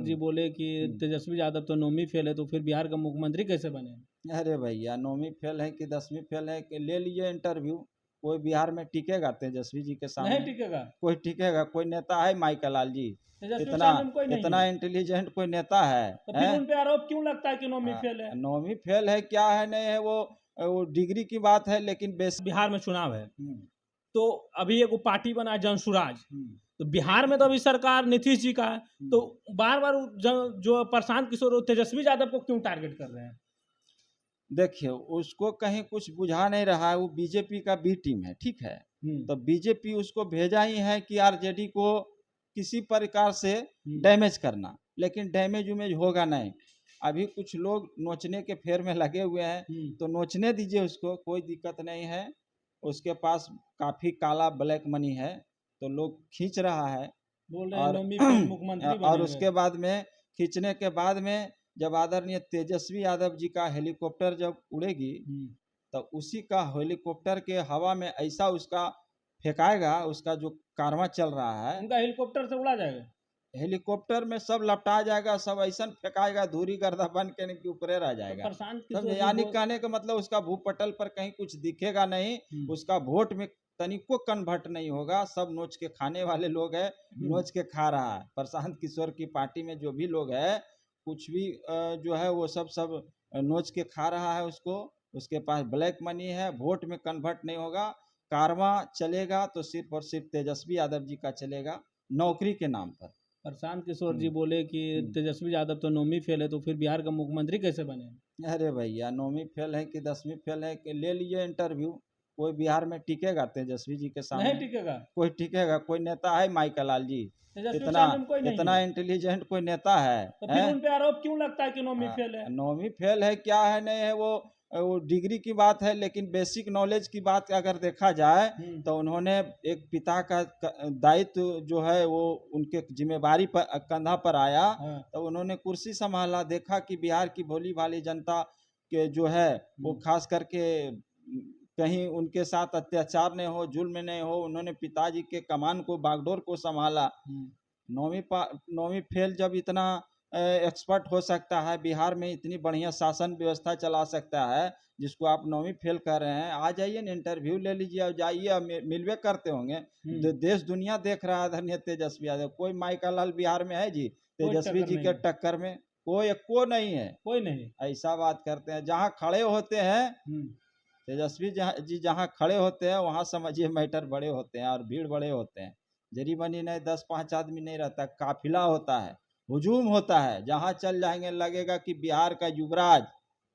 किशोर जी बोले कि तेजस्वी यादव तो 9वीं फेल है, तो फिर बिहार का मुख्यमंत्री कैसे बने? अरे भैया, 9वीं फेल है कि 10वीं फेल है कि ले लीजिए इंटरव्यू। कोई बिहार में टिकेगा तेजस्वी जी के नहीं सामने? टिकेगा। कोई टिकेगा? कोई नेता है माइकल लाल जी? तेजस्वी के इतना सामने में कोई नहीं इतना है, इंटेलिजेंट कोई नेता है? तो फिर उन पे आरोप क्यों लगता है कि 9वीं हाँ, फेल है? 9वीं फेल है क्या है नहीं है वो डिग्री की बात है, लेकिन बेसिक। बिहार में चुनाव है, हम्म, तो अभी एक पार्टी बना है जनसुराज, हम्म, तो बिहार में तो अभी सरकार नीतीश जी का है, तो बार बार जो प्रशांत किशोर और तेजस्वी यादव को क्यों टारगेट कर रहे हैं? देखिए, उसको कहीं कुछ बुझा नहीं रहा है। वो बीजेपी का बी टीम है, ठीक है। तो बीजेपी उसको भेजा ही है कि आरजेडी को किसी प्रकार से डैमेज करना, लेकिन डैमेज उमेज होगा नहीं। अभी कुछ लोग नोचने के फेर में लगे हुए हैं, तो नोचने दीजिए उसको, कोई दिक्कत नहीं है। उसके पास काफी काला ब्लैक मनी है, तो लोग खींच रहा है। बोल रहे हैं और 9वीं फेल मुख्यमंत्री और बनेंगे। उसके बाद में खींचने के बाद में जब आदरणीय तेजस्वी यादव जी का हेलीकॉप्टर जब उड़ेगी, तो उसी का हेलीकॉप्टर के हवा में ऐसा उसका फेंकाएगा, उसका जो कारवां चल रहा है, उनका हेलीकॉप्टर से उड़ा जाएगा। हेलीकॉप्टर में सब लपटा जाएगा, सब ऐसा फेंकाएगा, धूरी गर्दा बन के ऊपर रह तो जाएगा। प्रशांत समझे? किशोर जी यानी कहने का मतलब उसका भूपटल पर कहीं कुछ दिखेगा नहीं, उसका वोट में तनिको कन्वर्ट नहीं होगा। सब नोच के खाने वाले लोग हैं, नोच के खा रहा है। प्रशांत किशोर की पार्टी में जो भी लोग है, कुछ भी जो है वो सब नोच के खा रहा है उसको। उसके पास ब्लैक मनी है, वोट में कन्वर्ट नहीं होगा। कारवां चलेगा तो सिर्फ और सिर्फ तेजस्वी यादव जी का चलेगा, नौकरी के नाम पर। प्रशांत किशोर जी बोले कि तेजस्वी यादव तो 9वीं फेल है, तो फिर बिहार का मुख्यमंत्री कैसे बने? अरे भैया, 9वीं फेल है कि 10वीं फेल है कि ले लीजिए इंटरव्यू। कोई बिहार में टिकेगा तेजस्वी जी के नहीं सामने? टिकेगा। कोई टिकेगा? कोई नेता है माइकल लाल जी? तेजस्वी के इतना सामने में कोई नहीं इतना है, इंटेलिजेंट कोई नेता है? तो फिर उन पे आरोप क्यों लगता है कि 9वीं फेल है? 9वीं फेल है क्या है नहीं है वो डिग्री की बात है, लेकिन बेसिक नॉलेज की बात अगर देखा जाए, तो उन्होंने एक पिता का दायित्व जो है वो उनके जिम्मेवारी पर कंधा पर आया। तो उन्होंने कुर्सी संभाला, देखा कि बिहार की भोली भाली जनता के जो है वो खास करके कहीं उनके साथ अत्याचार नहीं हो, जुल्म नहीं हो। उन्होंने पिताजी के कमान को, बागडोर को संभाला। 9वीं फेल जब इतना एक्सपर्ट हो सकता है, बिहार में इतनी बढ़िया शासन व्यवस्था चला सकता है, जिसको आप 9वीं फेल कर रहे हैं, आ जाइए ना, इंटरव्यू ले लीजिए और जाइए। मिलवे करते होंगे, देश दुनिया देख रहा है आदरणीय तेजस्वी यादव। कोई माइकल लाल बिहार में है जी तेजस्वी जी के टक्कर में? को नहीं है, कोई नहीं। ऐसा बात करते हैं। जहाँ खड़े होते हैं तेजस्वी जी, जहाँ खड़े होते हैं वहाँ समझिए मैटर बड़े होते हैं और भीड़ बड़े होते हैं। जरी बनी नहीं 10-5 आदमी नहीं रहता, काफिला होता है, हुजूम होता है। जहाँ चल जाएंगे लगेगा कि बिहार का युवराज।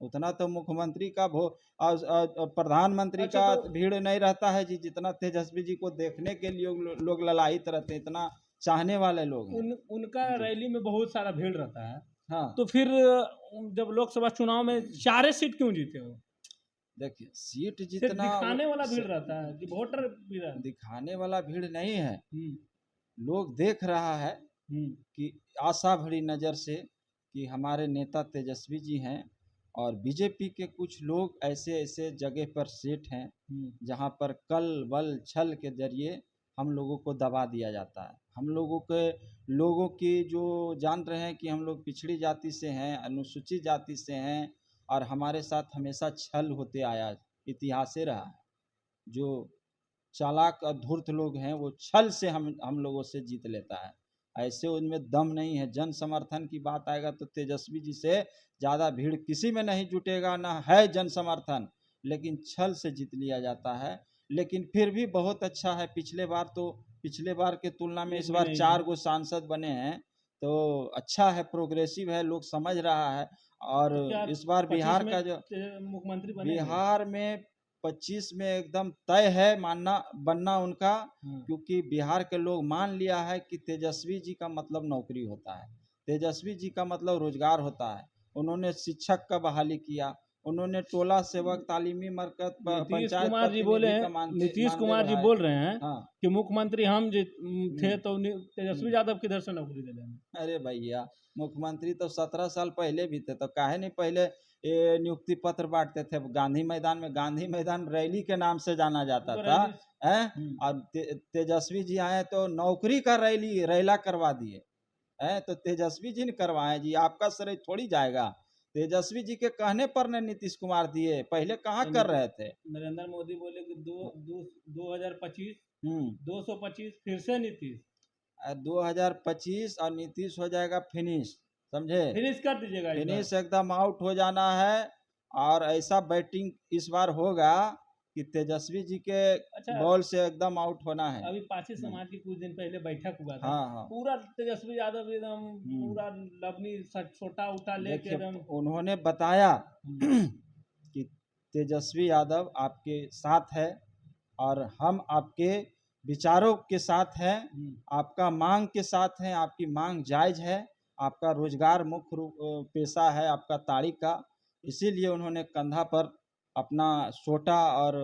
उतना तो मुख्यमंत्री का प्रधानमंत्री का तो भीड़ नहीं रहता है जी, जितना तेजस्वी जी को देखने के लिए लोग ललायित रहते हैं, इतना चाहने वाले लोग हैं। उनका रैली में बहुत सारा भीड़ रहता है। हाँ, तो फिर जब लोकसभा चुनाव में 4 सीट क्यों जीते हो? देखिए, सीट सिर्फ जितना दिखाने वाला भीड़ रहता है कि वोटर भी रहता है? दिखाने वाला भीड़ नहीं है। लोग देख रहा है कि आशा भरी नज़र से कि हमारे नेता तेजस्वी जी हैं, और बीजेपी के कुछ लोग ऐसे ऐसे जगह पर सेट हैं जहां पर कल बल छल के जरिए हम लोगों को दबा दिया जाता है। हम लोगों की जो जान रहे हैं कि हम लोग पिछड़ी जाति से हैं, अनुसूचित जाति से हैं, और हमारे साथ हमेशा छल होते आया, इतिहास से रहा है। जो चालाक और धूर्त लोग हैं वो छल से हम लोगों से जीत लेता है। ऐसे उनमें दम नहीं है। जन समर्थन की बात आएगा तो तेजस्वी जी से ज़्यादा भीड़ किसी में नहीं जुटेगा, ना है जन समर्थन, लेकिन छल से जीत लिया जाता है। लेकिन फिर भी बहुत अच्छा है। पिछले बार के तुलना में इस बार 4 गो सांसद बने हैं, तो अच्छा है, प्रोग्रेसिव है, लोग समझ रहा है। और तो इस बार बिहार का जो मुख्यमंत्री बनेंगे? बिहार में 25 में एकदम तय है बनना उनका, क्योंकि बिहार के लोग मान लिया है कि तेजस्वी जी का मतलब नौकरी होता है, तेजस्वी जी का मतलब रोजगार होता है। उन्होंने शिक्षक का बहाली किया, उन्होंने टोला सेवक, तालीमी मरकज, पंचायत प्रतिनिधि का नीतीश कुमार जी बढ़ाया। बोल रहे हैं हाँ, कि मुख्यमंत्री हम थे तो तेजस्वी यादव किधर से नौकरी दे देंगे? अरे भैया, मुख्यमंत्री तो 17 साल पहले भी थे, तो काहे नहीं पहले ये नियुक्ति पत्र बांटते थे गांधी मैदान रैली के नाम से जाना जाता था है। और तेजस्वी जी आए तो नौकरी का रैला करवा दिए है तो तेजस्वी जी ने करवाए जी, आपका श्रेय थोड़ी जाएगा। तेजस्वी जी के कहने पर ने नीतीश कुमार दिए, पहले कहाँ कर रहे थे। नरेंद्र मोदी बोले कि 2025 हम्म 225 फिर से नीतीश 2025 और नीतीश हो जाएगा फिनिश, समझे, फिनिश कर दीजिएगा इस बार। फिनिश एकदम आउट हो जाना है। और ऐसा बैटिंग इस बार होगा कि तेजस्वी जी के अच्छा, बॉल से एकदम आउट होना है। अभी पारसी समाज की कुछ दिन पहले बैठक हुआ था। हाँ हाँ पूरा तेजस्वी यादव एकदम पूरा लवनी छोटा उठा लेके देखिए एकदम उन्होंने बताया कि तेजस्वी यादव आपके साथ है और हम आपके विचारों के साथ हैं, आपका मांग के साथ हैं, आपकी मांग जायज है, आपका रोजगार मुख्य पेशा है आपका ताड़ी का, इसीलिए उन्होंने कंधा पर अपना सोटा और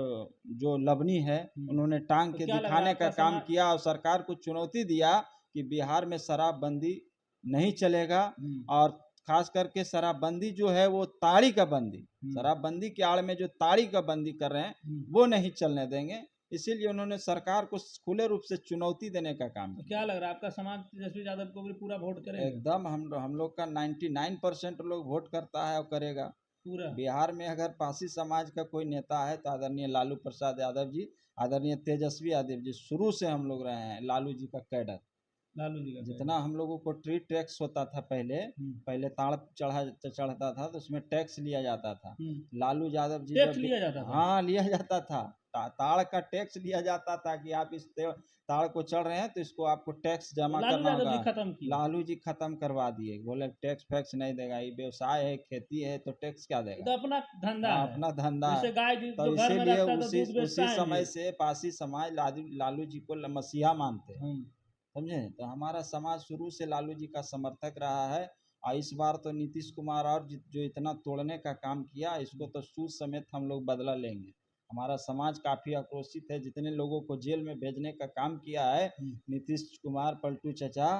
जो लवनी है उन्होंने टांग के दिखाने का काम किया और सरकार को चुनौती दिया कि बिहार में शराबबंदी नहीं चलेगा। और खास करके शराबबंदी जो है वो ताड़ी का बंदी, शराबबंदी के आड़ में जो ताड़ी का बंदी कर रहे हैं वो नहीं चलने देंगे, इसीलिए उन्होंने सरकार को खुले रूप से चुनौती देने का काम किया। क्या लग रहा है आपका समाज तेजस्वी यादव को भी पूरा वोट करेगा? एकदम हम लोग का 99% लोग वोट करता है और करेगा पूरा। बिहार में अगर पासी समाज का कोई नेता है तो आदरणीय लालू प्रसाद यादव जी, आदरणीय तेजस्वी यादव जी, शुरू से हम लोग रहे हैं लालू जी का कैडर। लालू जी का जितना हम लोगों को ट्री टैक्स होता था पहले ताड़ चढ़ता था तो उसमें टैक्स लिया जाता था। लालू यादव जी टैक्स लिया जाता था? हाँ लिया जाता था, ताड़ का टैक्स लिया जाता था कि आप इस ताड़ को चढ़ रहे हैं तो इसको आपको टैक्स जमा करना होगा। लालू जी खत्म करवा दिए, बोले टैक्स फैक्स नहीं देगा, ये व्यवसाय है, खेती है तो टैक्स क्या देगा, तो अपना धंधा है। अपना धंधा है। तो इसीलिए उसी समय से पासी समाज लालू जी को मसीहा मानते हैं, समझे। तो हमारा समाज शुरू से लालू जी का समर्थक रहा है और इस बार तो नीतीश कुमार और जो इतना तोड़ने का काम किया इसको तो सूद समेत हम लोग बदला लेंगे। हमारा समाज काफ़ी आक्रोशित है, जितने लोगों को जेल में भेजने का काम किया है नीतीश कुमार पलटू चचा,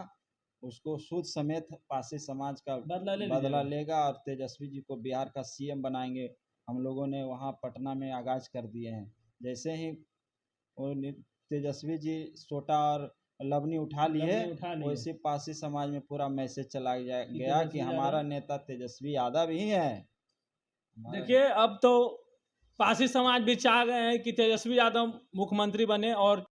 उसको सूद समेत पासी समाज का बदला लेगा और तेजस्वी जी को बिहार का सीएम बनाएंगे। हम लोगों ने वहाँ पटना में आगाज कर दिए हैं, जैसे ही तेजस्वी जी सोटा और लवनी उठा लिए वैसे पासी समाज में पूरा मैसेज चला गया कि हमारा नेता तेजस्वी यादव ही है। देखिए अब तो पासी समाज भी चाह गए हैं कि तेजस्वी यादव मुख्यमंत्री बने और